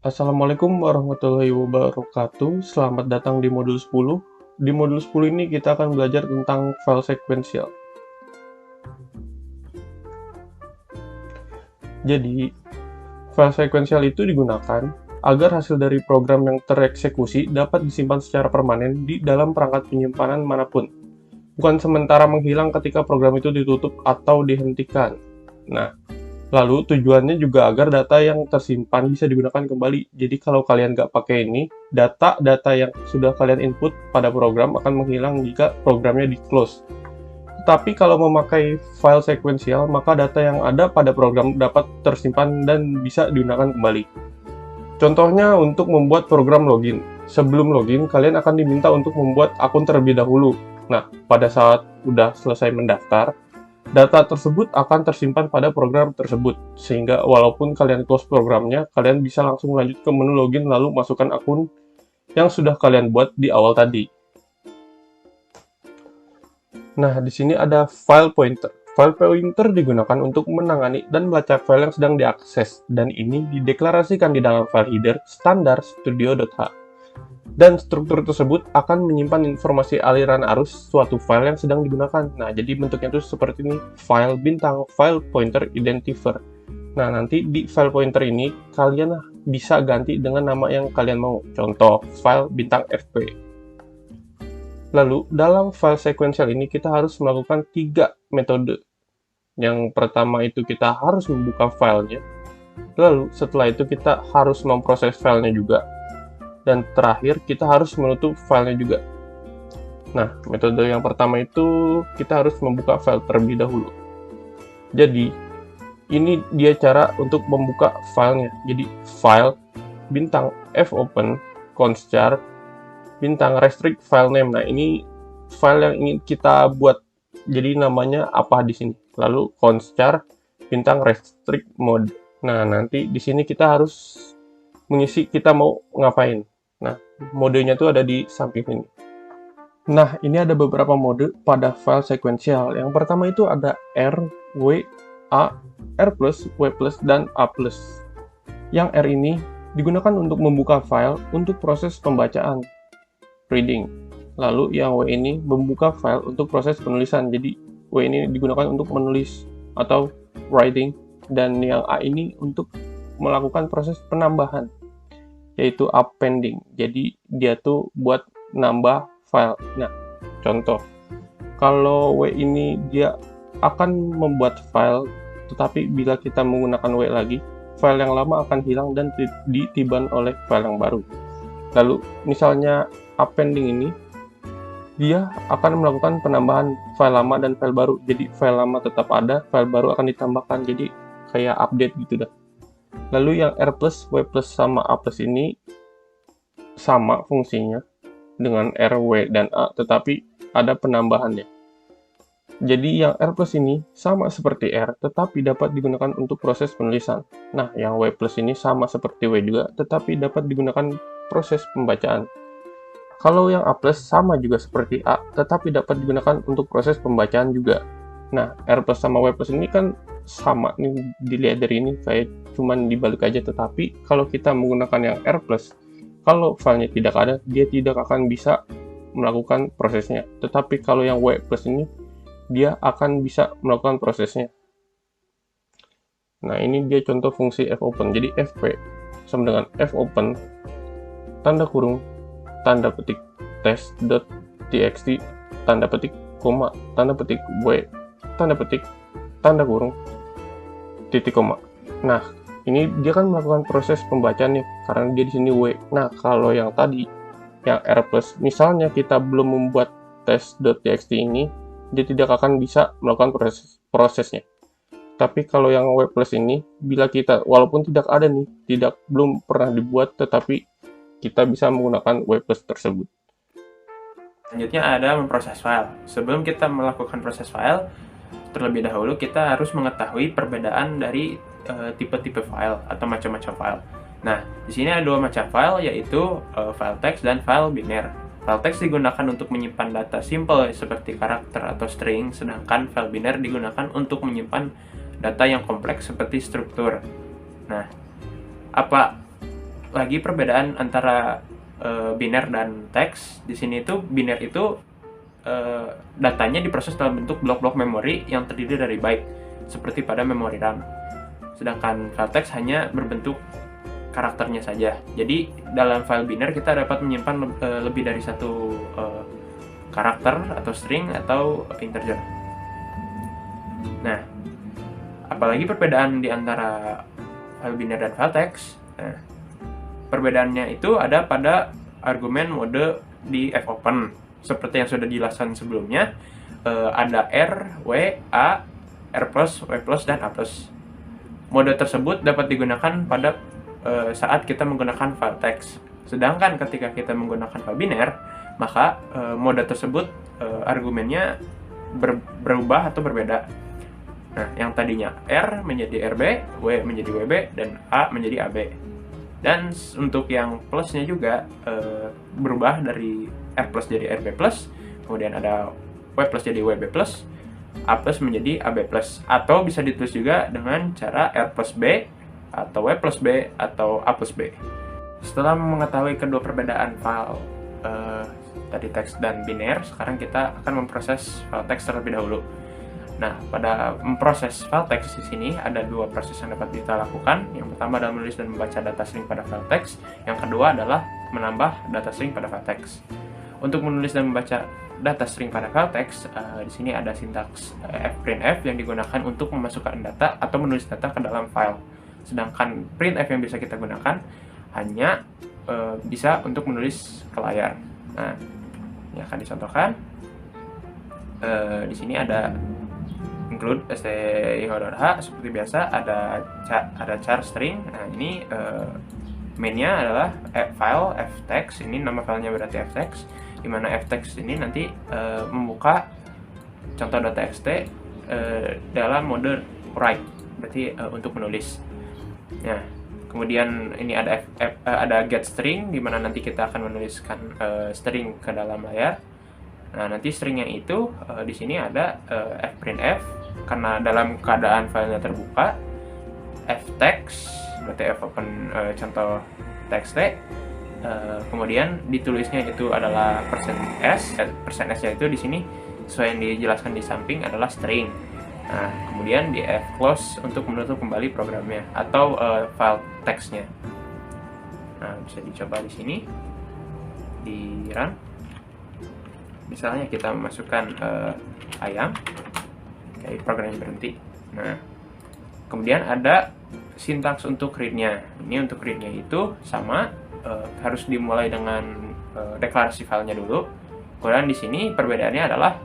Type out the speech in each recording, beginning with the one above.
Assalamualaikum warahmatullahi wabarakatuh. Selamat datang di modul 10. Di modul 10 ini kita akan belajar tentang file sequential. Jadi, file sequential itu digunakan agar hasil dari program yang tereksekusi dapat disimpan secara permanen di dalam perangkat penyimpanan manapun, bukan sementara menghilang ketika program itu ditutup atau dihentikan. Nah, lalu tujuannya juga agar data yang tersimpan bisa digunakan kembali. Jadi kalau kalian nggak pakai ini, data-data yang sudah kalian input pada program akan menghilang jika programnya di-close. Tapi kalau memakai file sequential, maka data yang ada pada program dapat tersimpan dan bisa digunakan kembali. Contohnya untuk membuat program login. Sebelum login, kalian akan diminta untuk membuat akun terlebih dahulu. Nah, pada saat udah selesai mendaftar, data tersebut akan tersimpan pada program tersebut, sehingga walaupun kalian close programnya, kalian bisa langsung lanjut ke menu login lalu masukkan akun yang sudah kalian buat di awal tadi. Nah, di sini ada file pointer. File pointer digunakan untuk menangani dan melacak file yang sedang diakses, dan ini dideklarasikan di dalam file header standar studio.h. Dan struktur tersebut akan menyimpan informasi aliran arus suatu file yang sedang digunakan. Nah, jadi bentuknya itu seperti ini, file bintang, file pointer identifier. Nah, nanti di file pointer ini, kalian bisa ganti dengan nama yang kalian mau. Contoh, file bintang fp. Lalu, dalam file sequential ini, kita harus melakukan 3 metode. Yang pertama itu kita harus membuka filenya. Lalu, setelah itu kita harus memproses filenya juga. Dan terakhir, kita harus menutup filenya juga. Nah, metode yang pertama itu kita harus membuka file terlebih dahulu. Jadi, ini dia cara untuk membuka filenya. Jadi, file bintang fopen const-char bintang restrict file name. Nah, ini file yang ingin kita buat. Jadi namanya apa di sini. Lalu const-char bintang restrict mode. Nah, nanti di sini kita harus mengisi kita mau ngapain. Nah, modenya tuh ada di samping ini. Nah, ini ada beberapa mode pada file sequential. Yang pertama itu ada R, W, A, R+, W+, dan A+. Yang R ini digunakan untuk membuka file untuk proses pembacaan, reading. Lalu yang W ini membuka file untuk proses penulisan. Jadi, W ini digunakan untuk menulis atau writing. Dan yang A ini untuk melakukan proses penambahan, yaitu appending. Jadi dia tuh buat nambah file. Nah, contoh, kalau W ini dia akan membuat file, tetapi bila kita menggunakan W lagi, file yang lama akan hilang dan ditiban oleh file yang baru. Lalu misalnya appending ini, dia akan melakukan penambahan file lama dan file baru. Jadi file lama tetap ada, file baru akan ditambahkan. Jadi kayak update gitu dah. Lalu yang R+, W+, sama A+, ini sama fungsinya dengan R, W, dan A, tetapi ada penambahannya. Jadi yang R+ ini sama seperti R, tetapi dapat digunakan untuk proses penulisan. Nah, yang W+ ini sama seperti W juga, tetapi dapat digunakan proses pembacaan. Kalau yang A+, sama juga seperti A, tetapi dapat digunakan untuk proses pembacaan juga. Nah, R+ sama W+ ini kan sama nih, dilihat dari ini kayak cuman dibalik aja, tetapi kalau kita menggunakan yang R+, kalau filenya tidak ada, dia tidak akan bisa melakukan prosesnya. Tetapi kalau yang W+ ini, dia akan bisa melakukan prosesnya. Nah, ini dia contoh fungsi fopen. Jadi fp sama dengan fopen tanda kurung tanda petik test.txt tanda petik koma tanda petik w tanda petik tanda kurung titik koma. Nah, ini dia kan melakukan proses pembacaan nih karena dia di sini w. Nah, kalau yang tadi yang R+, misalnya kita belum membuat test.txt ini, dia tidak akan bisa melakukan prosesnya. Tapi kalau yang W+ ini, bila kita walaupun tidak ada nih, belum pernah dibuat, tetapi kita bisa menggunakan W+ tersebut. Selanjutnya ada memproses file. Sebelum kita melakukan proses file, terlebih dahulu kita harus mengetahui perbedaan dari tipe-tipe file atau macam-macam file. Nah, di sini ada 2 macam file, yaitu file teks dan file biner. File text digunakan untuk menyimpan data simple seperti karakter atau string, sedangkan file biner digunakan untuk menyimpan data yang kompleks seperti struktur. Nah, apa lagi perbedaan antara biner dan teks? Di sini itu biner itu datanya diproses dalam bentuk blok-blok memori yang terdiri dari byte, seperti pada memori RAM. Sedangkan file text hanya berbentuk karakternya saja. Jadi dalam file biner kita dapat menyimpan lebih dari satu karakter atau string atau integer. Nah, apalagi perbedaan di antara file biner dan file text? Nah, perbedaannya itu ada pada argumen mode di fopen. Seperti yang sudah dijelaskan sebelumnya, ada R, W, A, R+, W+, dan A+. Mode tersebut dapat digunakan pada saat kita menggunakan file text. Sedangkan ketika kita menggunakan file biner, maka mode tersebut argumennya berubah atau berbeda. Nah, yang tadinya R menjadi RB, W menjadi WB, dan A menjadi AB. Dan untuk yang plusnya juga berubah dari R plus jadi RB plus, kemudian ada W plus jadi WB plus, A plus menjadi AB plus, atau bisa ditulis juga dengan cara R plus B, atau W plus B, atau A plus B. Setelah mengetahui kedua perbedaan file tadi teks dan biner, sekarang kita akan memproses file teks terlebih dahulu. Nah, pada memproses file teks di sini ada dua proses yang dapat kita lakukan. Yang pertama adalah menulis dan membaca data string pada file teks. Yang kedua adalah menambah data string pada file teks. Untuk menulis dan membaca data string pada file text, di sini ada sintaks fprintf yang digunakan untuk memasukkan data atau menulis data ke dalam file. Sedangkan printf yang bisa kita gunakan hanya bisa untuk menulis ke layar. Nah, ini akan dicontohkan. Di sini ada include stdio.h seperti biasa, ada char string. Nah, ini mainnya adalah file ftext. Ini nama filenya berarti ftext, di mana ftext ini nanti membuka contoh .txt dalam mode write, berarti untuk menulis. Nah, kemudian ini ada get string, di mana nanti kita akan menuliskan string ke dalam layar. Nah, nanti stringnya itu di sini ada fprintf, karena dalam keadaan filenya terbuka, ftext berarti fopen contoh txt. Kemudian ditulisnya itu adalah %s nya itu di sini sesuai yang dijelaskan di samping adalah string. Nah, kemudian di fclose untuk menutup kembali programnya atau file teksnya. Nah, bisa dicoba di sini di run. Misalnya kita masukkan ayam, kayak programnya berhenti. Nah, kemudian ada sintaks untuk read-nya. Ini untuk read-nya itu sama, harus dimulai dengan deklarasi filenya dulu. Kemudian di sini perbedaannya adalah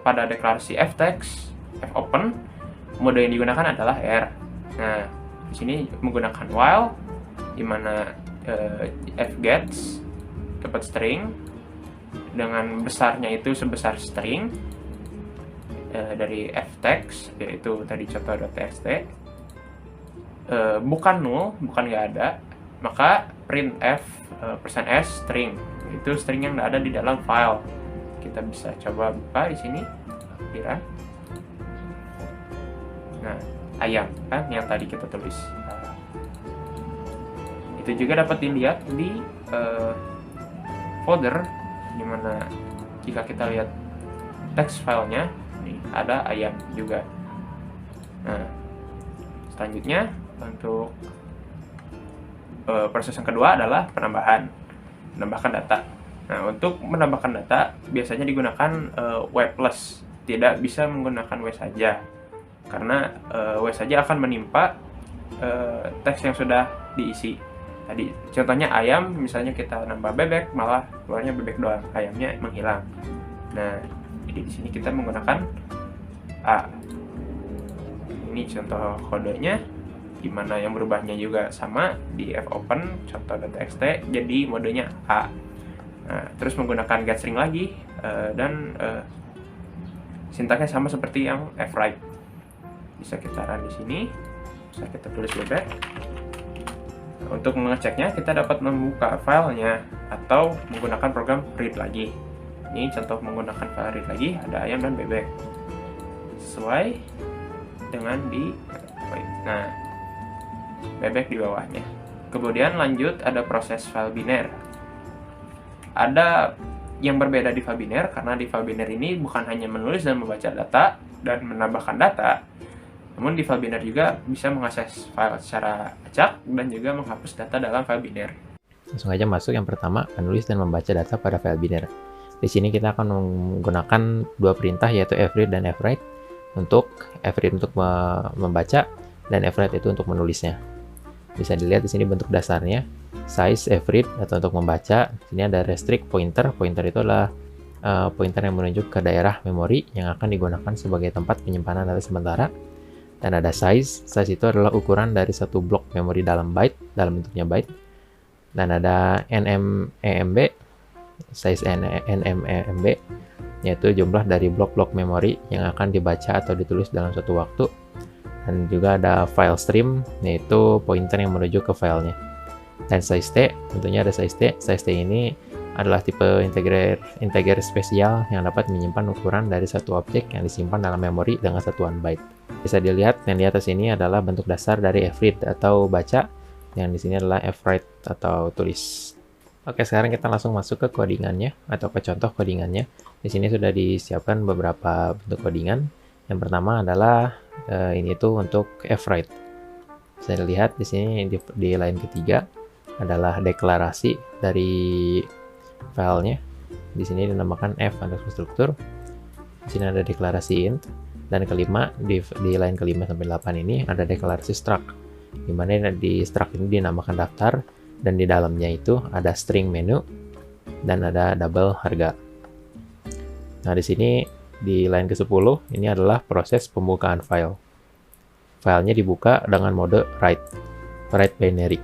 pada deklarasi ftext, fopen, mode yang digunakan adalah R. Nah, di sini menggunakan while, di mana fgets dapat string dengan besarnya itu sebesar string dari ftext, yaitu tadi contoh.txt, bukan null, bukan nggak ada, maka printf %s string, itu string yang ada di dalam file. Kita bisa coba buka di sini, kira. Nah, ayam kan yang tadi kita tulis. Itu juga dapat dilihat di folder, dimana jika kita lihat teks filenya, nih ada ayam juga. Nah, selanjutnya untuk proses yang kedua adalah menambahkan data. Nah, untuk menambahkan data biasanya digunakan W+, tidak bisa menggunakan W saja, karena W saja akan menimpa teks yang sudah diisi. Tadi contohnya ayam, misalnya kita nambah bebek, malah keluarnya bebek doang, ayamnya menghilang. Nah, jadi di sini kita menggunakan A. Ini contoh kodenya, dimana yang berubahnya juga sama di fopen contoh.txt, jadi modenya A. Nah, terus menggunakan getString lagi, dan sintaksnya sama seperti yang fwrite. Bisa kita run di sini, bisa kita tulis bebek. Untuk mengeceknya, kita dapat membuka filenya atau menggunakan program read lagi. Ini contoh menggunakan file read lagi, ada ayam dan bebek. Sesuai dengan di nah, bebek di bawahnya. Kemudian lanjut ada proses file biner. Ada yang berbeda di file biner karena di file biner ini bukan hanya menulis dan membaca data dan menambahkan data, namun di file biner juga bisa mengakses file secara acak dan juga menghapus data dalam file biner. Langsung aja masuk yang pertama, menulis dan membaca data pada file biner. Di sini kita akan menggunakan dua perintah yaitu fread dan fwrite. Untuk fread untuk membaca dan fwrite itu untuk menulisnya. Bisa dilihat di sini bentuk dasarnya, size fread atau untuk membaca. Di sini ada restrict pointer. Pointer itu adalah pointer yang menunjuk ke daerah memori yang akan digunakan sebagai tempat penyimpanan data sementara. Dan ada size. Size itu adalah ukuran dari satu blok memori dalam byte, dalam bentuknya byte. Dan ada NMEMB, size NMEMB, yaitu jumlah dari blok-blok memori yang akan dibaca atau ditulis dalam suatu waktu. Dan juga ada file stream, yaitu pointer yang menuju ke filenya. Dan size T, tentunya ada size T. Size T ini adalah tipe integer spesial yang dapat menyimpan ukuran dari satu objek yang disimpan dalam memori dengan satuan byte. Bisa dilihat yang di atas ini adalah bentuk dasar dari fread atau baca, yang di sini adalah fwrite atau tulis. Oke, sekarang kita langsung masuk ke codingannya atau ke contoh codingannya. Di sini sudah disiapkan beberapa bentuk codingan. Yang pertama adalah ini tuh untuk fwrite. Bisa dilihat di sini di line ketiga adalah deklarasi dari filenya. Di sini dinamakan f_struktur. Di sini ada deklarasi int. Dan kelima di line kelima sampai 8 ini ada deklarasi struct. Di mana di struct ini dinamakan daftar. Dan di dalamnya itu ada string menu dan ada double harga. Nah, di sini di line ke-10 ini adalah proses pembukaan file. Filenya dibuka dengan mode write binary,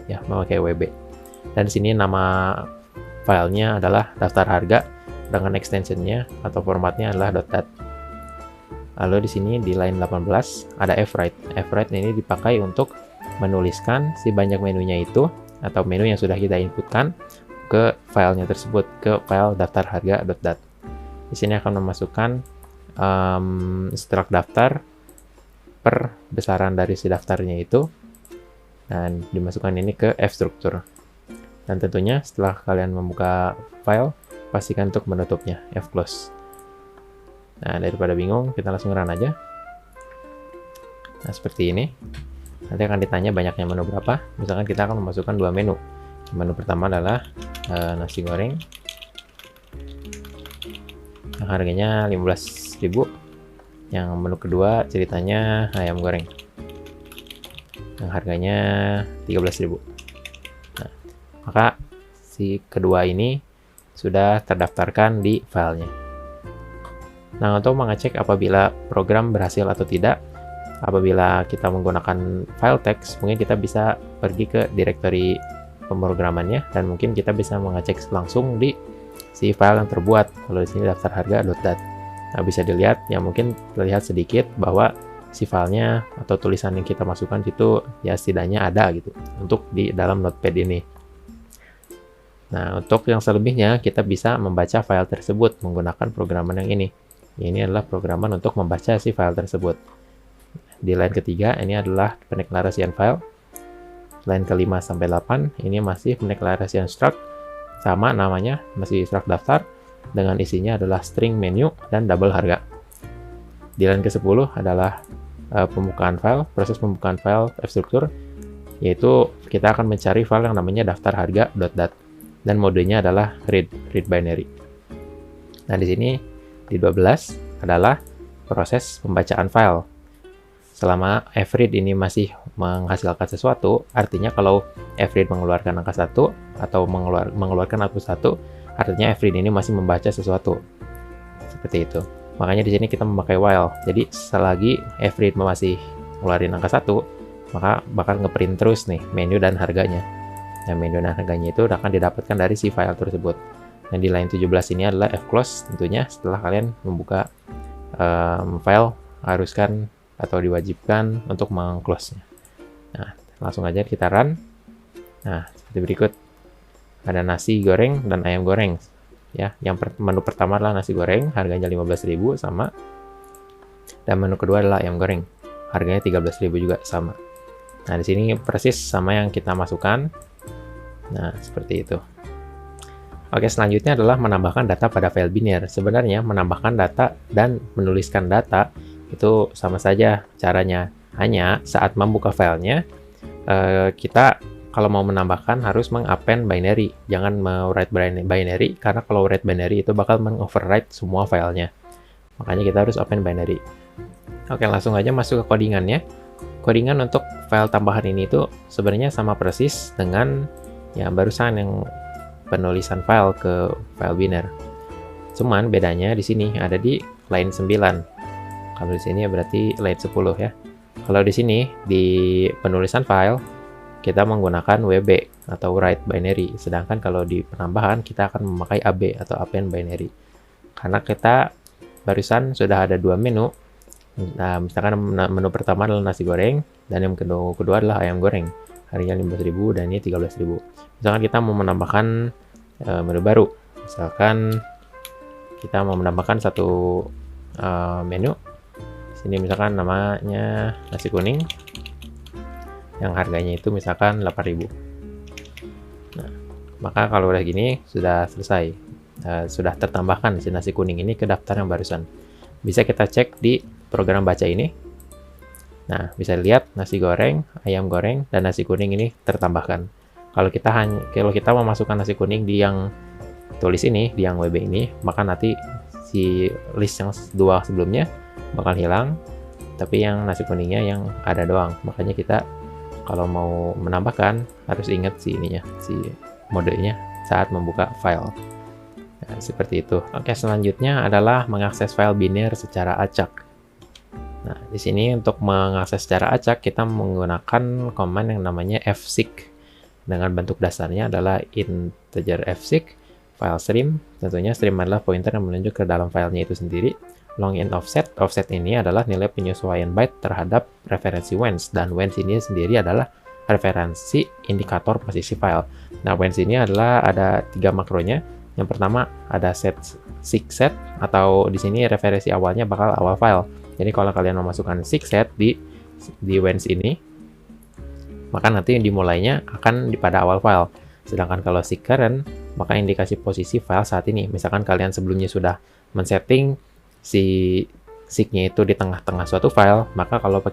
ya, memakai WB. Dan di sini nama filenya adalah daftar harga dengan extensionnya atau formatnya adalah .dat. Lalu di sini di line 18 ada fwrite. Fwrite ini dipakai untuk menuliskan si banyak menunya itu atau menu yang sudah kita inputkan ke filenya tersebut, ke file daftar harga.dat. Di sini akan memasukkan struct daftar per besaran dari si daftarnya itu dan dimasukkan ini ke fstruktur. Dan tentunya setelah kalian membuka file, pastikan untuk menutupnya, fclose. Nah, daripada bingung, kita langsung run aja. Nah, seperti ini. Nanti akan ditanya banyaknya menu berapa. Misalkan kita akan memasukkan dua menu. Menu pertama adalah nasi goreng. Yang harganya 15.000. Yang menu kedua ceritanya ayam goreng. Yang harganya 13.000. Nah, maka si kedua ini sudah terdaftarkan di filenya. Nah, untuk mengecek apabila program berhasil atau tidak, apabila kita menggunakan file text, mungkin kita bisa pergi ke directory pemrogramannya dan mungkin kita bisa mengecek langsung di si file yang terbuat. Kalau di sini daftar harga.dat. Nah, bisa dilihat ya, mungkin terlihat sedikit bahwa si filenya atau tulisan yang kita masukkan itu ya setidaknya ada gitu untuk di dalam notepad ini. Nah, untuk yang selebihnya kita bisa membaca file tersebut menggunakan programan yang ini. Ini adalah programan untuk membaca si file tersebut. Di line ketiga ini adalah pendeklarasian file. Line kelima sampai 8 ini masih pendeklarasian struct, sama namanya masih struct daftar dengan isinya adalah string menu dan double harga. Di line ke-10 adalah pembukaan file, proses pembukaan file fstruktur, yaitu kita akan mencari file yang namanya daftar harga.dat dan modenya adalah read binary. Nah, di sini di 12 adalah proses pembacaan file. Selama fread ini masih menghasilkan sesuatu, artinya kalau fread mengeluarkan angka 1 atau mengeluarkan output 1, artinya fread ini masih membaca sesuatu. Seperti itu. Makanya di sini kita memakai while. Jadi selagi fread masih ngeluarin angka 1, maka bakal ngeprint terus nih menu dan harganya. Nah, menu dan harganya itu akan didapatkan dari si file tersebut. Nah, di line 17 ini adalah fclose, tentunya setelah kalian membuka file, haruskan atau diwajibkan untuk meng-close-nya. Nah, langsung aja kita run. Nah, seperti berikut. Ada nasi goreng dan ayam goreng. Ya, menu pertama adalah nasi goreng, harganya 15.000 sama. Dan menu kedua adalah ayam goreng, harganya 13.000 juga sama. Nah, di sini persis sama yang kita masukkan. Nah, seperti itu. Oke, selanjutnya adalah menambahkan data pada file biner. Sebenarnya menambahkan data dan menuliskan data itu sama saja caranya. Hanya saat membuka filenya, kita kalau mau menambahkan harus mengappend binary. Jangan write binary, karena kalau write binary itu bakal mengoverwrite semua filenya. Makanya kita harus append binary. Oke, langsung aja masuk ke codingannya. Codingan untuk file tambahan ini itu sebenarnya sama persis dengan yang barusan yang penulisan file ke file biner. Cuman bedanya di sini ada di line 9. Kalau di sini berarti line 10 ya. Kalau di sini di penulisan file kita menggunakan WB atau write binary, sedangkan kalau di penambahan kita akan memakai AB atau append binary. Karena kita barusan sudah ada dua menu. Nah, misalkan menu pertama adalah nasi goreng dan yang kedua adalah ayam goreng. Harganya 15.000 dan ini 13.000. Misalkan kita mau menambahkan menu baru. Misalkan kita mau menambahkan satu menu. Sini misalkan namanya nasi kuning, yang harganya itu misalkan 8.000. Nah, maka kalau udah gini sudah selesai, sudah tertambahkan si nasi kuning ini ke daftar yang barusan. Bisa kita cek di program baca ini. Nah, bisa lihat nasi goreng, ayam goreng, dan nasi kuning ini tertambahkan. Kalau kita memasukkan nasi kuning di yang tulis ini, di yang WB ini, maka nanti si list yang dua sebelumnya bakal hilang, tapi yang nasi kuningnya yang ada doang. Makanya kita kalau mau menambahkan harus ingat si modenya saat membuka file. Nah, seperti itu. Oke, selanjutnya adalah mengakses file biner secara acak. Nah, di sini untuk mengakses secara acak kita menggunakan command yang namanya fseek. Dengan bentuk dasarnya adalah integer fseek file stream. Tentunya stream adalah pointer yang menunjuk ke dalam filenya itu sendiri. Long in offset. Offset ini adalah nilai penyesuaian byte terhadap referensi whence, dan whence ini sendiri adalah referensi indikator posisi file. Nah, whence ini adalah ada 3 makronya. Yang pertama ada seek set, atau di sini referensi awalnya bakal awal file. Jadi kalau kalian memasukkan seek set di whence ini, maka nanti dimulainya akan pada awal file. Sedangkan kalau seek current, maka indikasi posisi file saat ini. Misalkan kalian sebelumnya sudah men-setting si seek-nya itu di tengah-tengah suatu file, maka kalau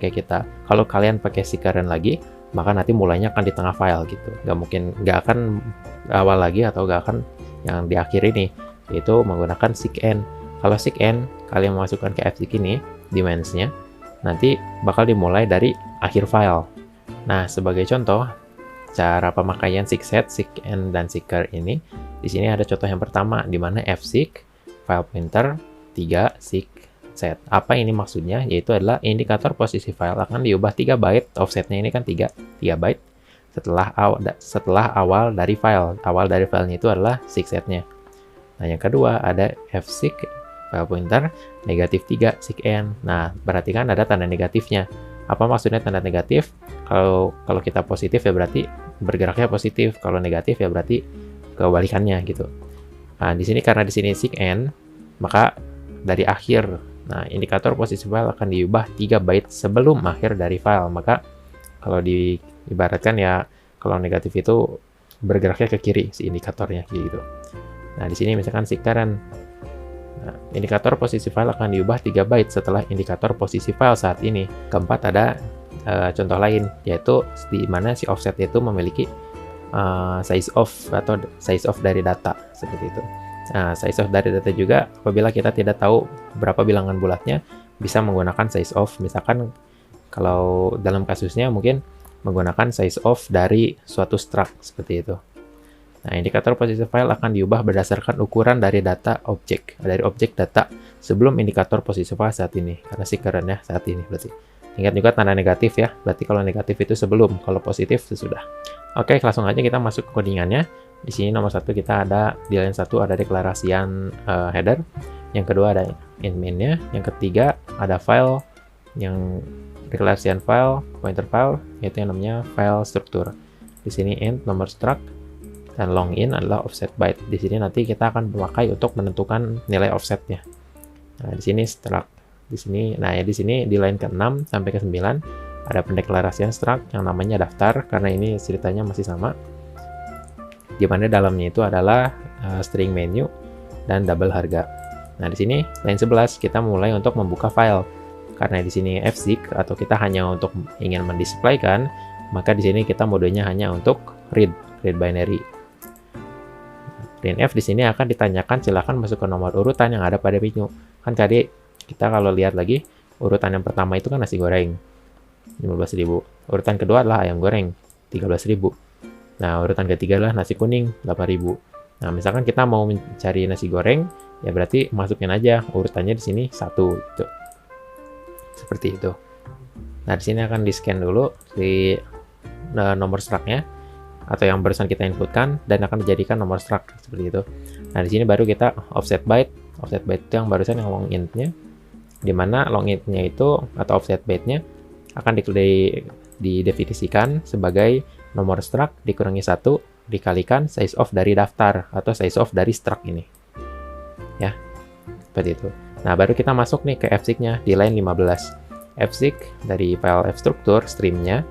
kalian pakai seek current lagi, maka nanti mulainya akan di tengah file gitu. Nggak akan awal lagi atau nggak akan yang di akhir ini, yaitu menggunakan seek end. Kalau seek end kalian memasukkan ke fseek ini dimensinya, nanti bakal dimulai dari akhir file. Nah, sebagai contoh cara pemakaian seek set, seek end, dan seeker ini, di sini ada contoh yang pertama di mana fseek file pointer 3 seek set. Apa ini maksudnya? Yaitu adalah indikator posisi file akan diubah 3 byte, offsetnya ini kan 3 byte setelah awal dari file. Awal dari filenya itu adalah seek setnya. Nah, yang kedua ada fseek file pointer negatif 3 seek end. Nah, berarti kan ada tanda negatifnya. Apa maksudnya tanda negatif? Kalau kita positif ya berarti bergeraknya positif, kalau negatif ya berarti kebalikannya gitu. Nah, di sini karena di sini seek end, maka dari akhir. Nah, indikator posisi file akan diubah 3 byte sebelum akhir dari file. Maka kalau diibaratkan ya, kalau negatif itu bergeraknya ke kiri si indikatornya gitu. Nah, di sini misalkan seek current. Nah, indikator posisi file akan diubah 3 byte setelah indikator posisi file saat ini. Keempat ada contoh lain, yaitu di mana si offset itu memiliki size of atau size of dari data seperti itu. Nah, size of dari data juga apabila kita tidak tahu berapa bilangan bulatnya, bisa menggunakan size of. Misalkan kalau dalam kasusnya mungkin menggunakan size of dari suatu struct seperti itu. Nah, indikator posisi file akan diubah berdasarkan ukuran dari data objek, dari objek data sebelum indikator posisi file saat ini, karena seek current ya saat ini berarti. Ingat juga tanda negatif ya, berarti kalau negatif itu sebelum, kalau positif sesudah. Oke, langsung aja kita masuk ke codingannya. Di sini nomor 1 kita ada di line 1 ada deklarasian header, yang kedua ada in-main-nya, yang ketiga ada file, yang deklarasian file, pointer file, yaitu yang namanya file struktur. Di sini int nomor struct, dan long in adalah offset byte. Di sini nanti kita akan memakai untuk menentukan nilai offsetnya. Nah, di sini struct. Di sini, nah ya di sini di line ke-6 sampai ke-9 ada pendeklarasian struct yang namanya daftar, karena ini ceritanya masih sama. Di mana dalamnya itu adalah string menu dan double harga. Nah, di sini line 11 kita mulai untuk membuka file. Karena di sini fzig atau kita hanya untuk ingin mendisplaykan, maka di sini kita modenya hanya untuk read binary. Printf di sini akan ditanyakan silakan masuk ke nomor urutan yang ada pada menu. Kan tadi kita kalau lihat lagi urutan yang pertama itu kan nasi goreng 15.000. Urutan kedua adalah ayam goreng 13.000. Nah, urutan ketiga adalah nasi kuning 8.000. Nah, misalkan kita mau mencari nasi goreng, ya berarti masukin aja urutannya di sini 1 gitu. Seperti itu. Nah, di sini akan di-scan dulu di nomor struct-nya atau yang barusan kita inputkan dan akan dijadikan nomor struct seperti itu. Nah, di sini baru kita offset byte. Offset byte itu yang barusan yang long int-nya, di mana long int-nya itu atau offset byte-nya akan didefinisikan sebagai nomor struct dikurangi 1 dikalikan size of dari daftar atau size of dari struct ini. Ya, seperti itu. Nah, baru kita masuk nih ke fzig-nya di line 15. Fzig dari file fstruktur stream-nya,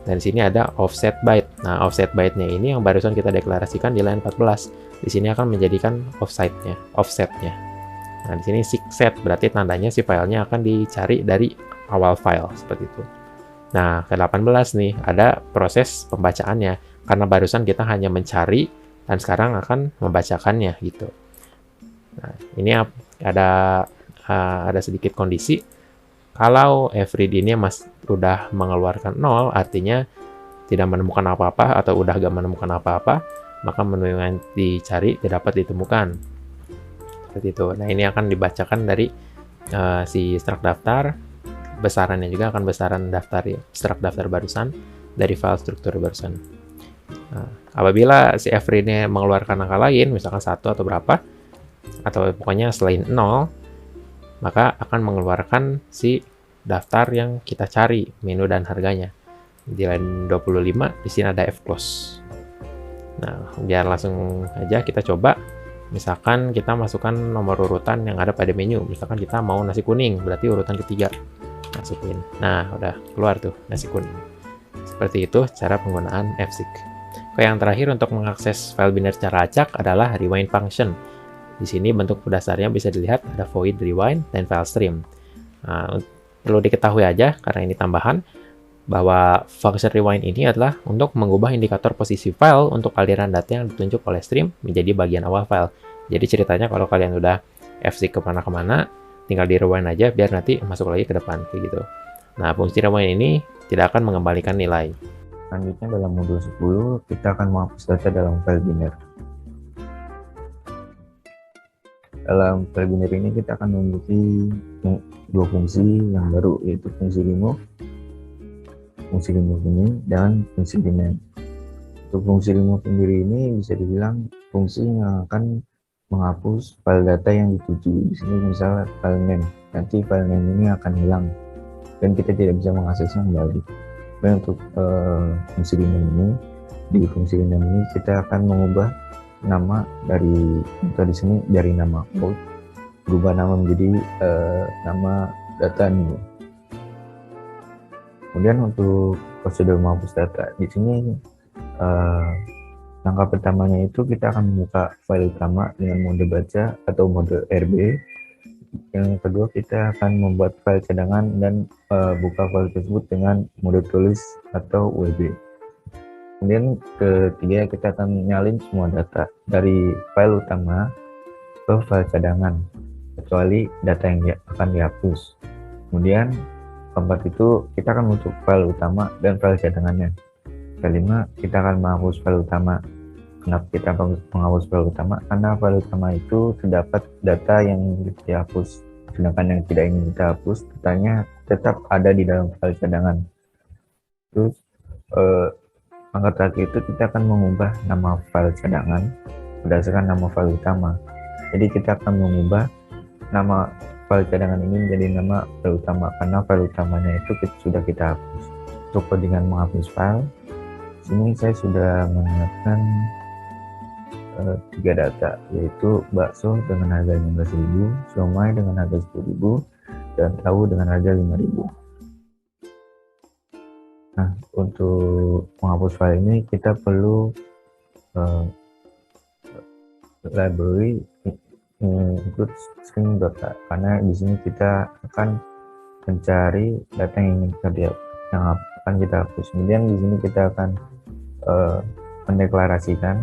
dan di sini ada offset byte. Nah, offset byte-nya ini yang barusan kita deklarasikan di line 14. Di sini akan menjadikan offsetnya. Nah, di sini set berarti tandanya si filenya akan dicari dari awal file seperti itu. Nah, ke 18 nih ada proses pembacaannya, karena barusan kita hanya mencari dan sekarang akan membacakannya gitu. Nah, ini ada sedikit kondisi. Kalau fread ini udah mengeluarkan 0, artinya tidak menemukan apa-apa atau udah gak menemukan apa-apa, maka menu yang dicari tidak dapat ditemukan. Seperti itu. Nah, ini akan dibacakan dari si struct daftar. Besarannya juga akan besaran daftar ya, struct daftar barusan dari file struktur barusan. Nah, apabila si fread ini mengeluarkan angka lain, misalkan 1 atau berapa, atau pokoknya selain 0, maka akan mengeluarkan si daftar yang kita cari, menu dan harganya. Di line 25, di sini ada fclose. Nah, biar langsung aja kita coba. Misalkan kita masukkan nomor urutan yang ada pada menu. Misalkan kita mau nasi kuning, berarti urutan ketiga. Masukin. Nah, udah keluar tuh nasi kuning. Seperti itu cara penggunaan fzig. Yang terakhir untuk mengakses file biner secara acak adalah rewind function. Di sini bentuk dasarnya bisa dilihat ada void rewind dan file stream. Nah, perlu diketahui aja karena ini tambahan bahwa function rewind ini adalah untuk mengubah indikator posisi file untuk aliran data yang ditunjuk oleh stream menjadi bagian awal file. Jadi ceritanya kalau kalian udah fzig kemana-kemana, tinggal di rewind aja biar nanti masuk lagi ke depan kayak gitu. Nah, fungsi rewind ini tidak akan mengembalikan nilai. Selanjutnya dalam modul 10 kita akan menghapus data dalam file biner. Dalam file biner ini kita akan memiliki dua fungsi yang baru, yaitu fungsi remove ini dan fungsi demand. Untuk fungsi remove sendiri ini bisa dibilang fungsi yang akan menghapus file data yang dituju. Di sini misalnya file name, nanti file name ini akan hilang dan kita tidak bisa mengaksesnya kembali. Dan untuk fungsi demand ini, di fungsi demand ini kita akan mengubah nama dari, atau di sini dari nama out, berubah nama menjadi nama data ini. Kemudian untuk prosedur menghapus data, di sini langkah pertamanya itu kita akan membuka file utama dengan mode baca atau mode RB. Yang kedua kita akan membuat file cadangan dan buka file tersebut dengan mode tulis atau WB. Kemudian ketiga kita akan nyalin semua data dari file utama ke file cadangan kecuali data yang akan dihapus. Kemudian keempat itu kita akan menutup file utama dan file cadangannya. Kelima, kita akan menghapus file utama. Kenapa kita menghapus file utama? Karena file utama itu terdapat data yang dihapus, sedangkan yang tidak ingin kita hapus datanya tetap ada di dalam file cadangan. Terus langkah terakhir itu kita akan mengubah nama file cadangan berdasarkan nama file utama. Jadi kita akan mengubah nama file cadangan ini menjadi nama file utama karena file utamanya itu sudah kita hapus. Untuk codingan menghapus file, Sini saya sudah menyiapkan 3 data, yaitu bakso dengan harga 15.000, siomay dengan harga 10.000, dan tahu dengan harga 5.000. Nah, untuk menghapus file ini kita perlu library include string.data, karena di sini kita akan mencari data yang akan kita hapus. Kemudian di sini kita akan mendeklarasikan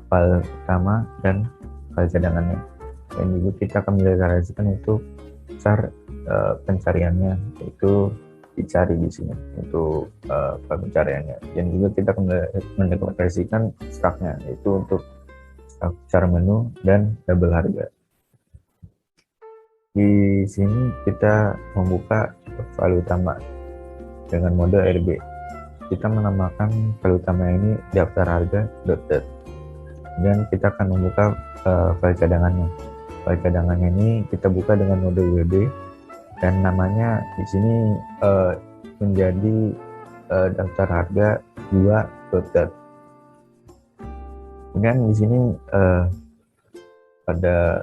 file utama dan file cadangannya, dan juga kita akan mendeklarasikan untuk besar pencariannya, yaitu dicari di sini untuk file pencariannya, dan juga kita akan mendeklarasikan struct-nya, yaitu untuk structure menu dan label harga. Di sini kita membuka file utama dengan mode RB. Kita menamakan file utama ini daftar harga.dat, dan kita akan membuka file cadangannya. File cadangannya ini kita buka dengan mode WB, dan namanya di sini menjadi daftar harga 2.dat. Kemudian di sini pada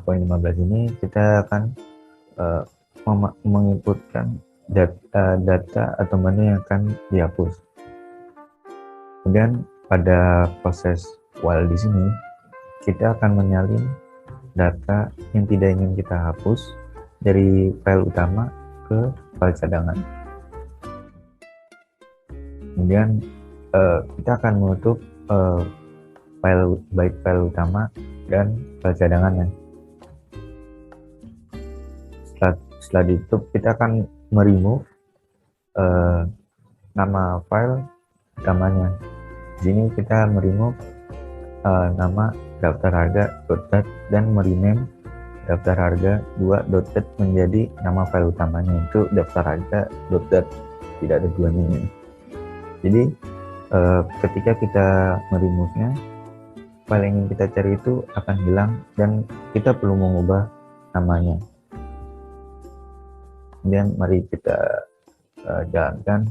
poin 15 ini kita akan menginputkan data atau menu yang akan dihapus. Kemudian pada proses while di sini kita akan menyalin data yang tidak ingin kita hapus dari file utama ke file cadangan. Kemudian kita akan menutup baik file utama dan file cadangannya. Setelah ditutup, kita akan meremove nama file utamanya. Di sini kita meremove nama daftar harga.dat dan merename daftar harga 2.dat menjadi nama file utamanya, itu daftar harga.dat, tidak ada duanya. Jadi ketika kita meremove-nya, file yang ingin kita cari itu akan hilang dan kita perlu mengubah namanya. Kemudian mari kita jalankan.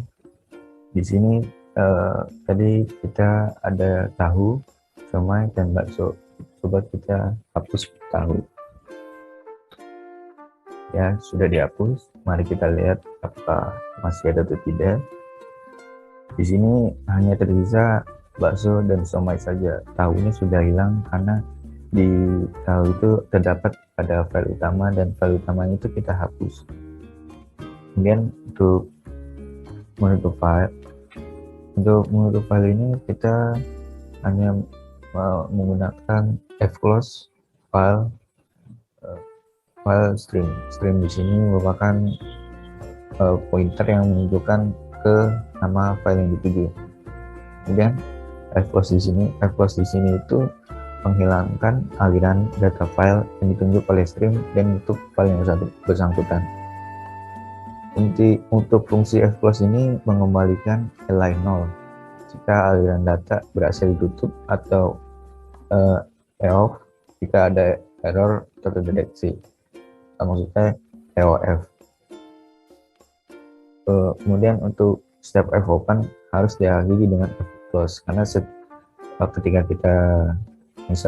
Di sini tadi kita ada tahu, siomay, dan bakso. Coba kita hapus tahu. Ya, sudah dihapus. Mari kita lihat apakah masih ada atau tidak. Di sini hanya tersisa bakso dan siomay saja. Tahunya sudah hilang karena di tahu itu terdapat pada file utama, dan file utamanya itu kita hapus. Kemudian untuk menutup file ini kita hanya menggunakan fclose file stream. Stream di sini merupakan pointer yang menunjukkan ke nama file yang dituju. Kemudian fclose di sini itu menghilangkan aliran data file yang ditunjuk oleh stream dan untuk file yang bersangkutan. Untuk fungsi fclose ini mengembalikan align 0 jika aliran data berhasil ditutup, atau EOF jika ada error terdeteksi, maksudnya EOF. Kemudian untuk step fopen harus diakhiri dengan fclose, karena ketika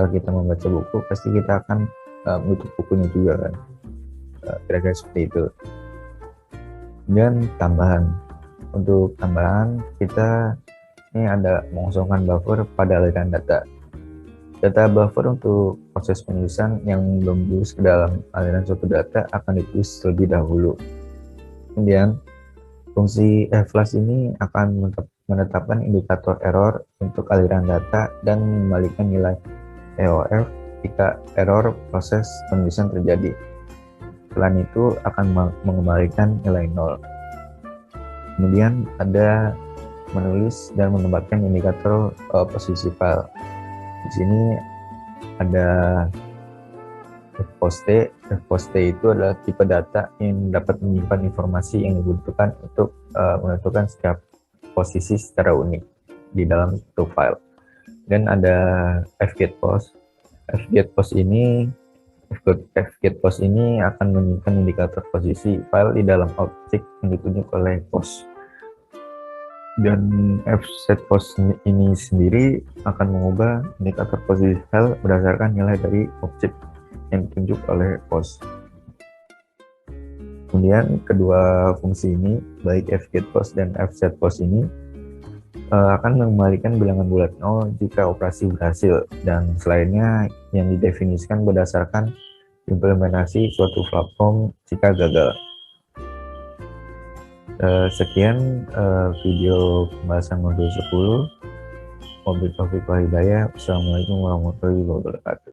kita membaca buku, pasti kita akan menutup bukunya juga kan, kira-kira seperti itu. Dan tambahan, untuk tambahan kita ini ada mengosongkan buffer pada aliran data. Data buffer untuk proses penulisan yang belum ditulis ke dalam aliran suatu data akan ditulis terlebih dahulu. Kemudian fungsi flash ini akan menetapkan indikator error untuk aliran data dan mengembalikan nilai EOF jika error proses penulisan terjadi. Selain itu akan mengembalikan nilai 0. Kemudian ada menulis dan menambahkan indikator posisi file. Di sini ada fpost. Fpost itu adalah tipe data yang dapat menyimpan informasi yang dibutuhkan untuk menentukan setiap posisi secara unik di dalam suatu file. Dan ada fgetPost. fgetPost ini akan menyimpan indikator posisi file di dalam objek yang ditunjuk oleh post. Dan fsetPos ini sendiri akan mengubah indikator posisi file berdasarkan nilai dari objek yang ditunjuk oleh pos. Kemudian kedua fungsi ini, baik fgetPos dan fsetPos ini akan mengembalikan bilangan bulat 0 jika operasi berhasil, dan selainnya yang didefinisikan berdasarkan implementasi suatu platform jika gagal. Sekian video pembahasan modul 10. Wabillahi taufiq wal hidayah. Wassalamualaikum warahmatullahi wabarakatuh.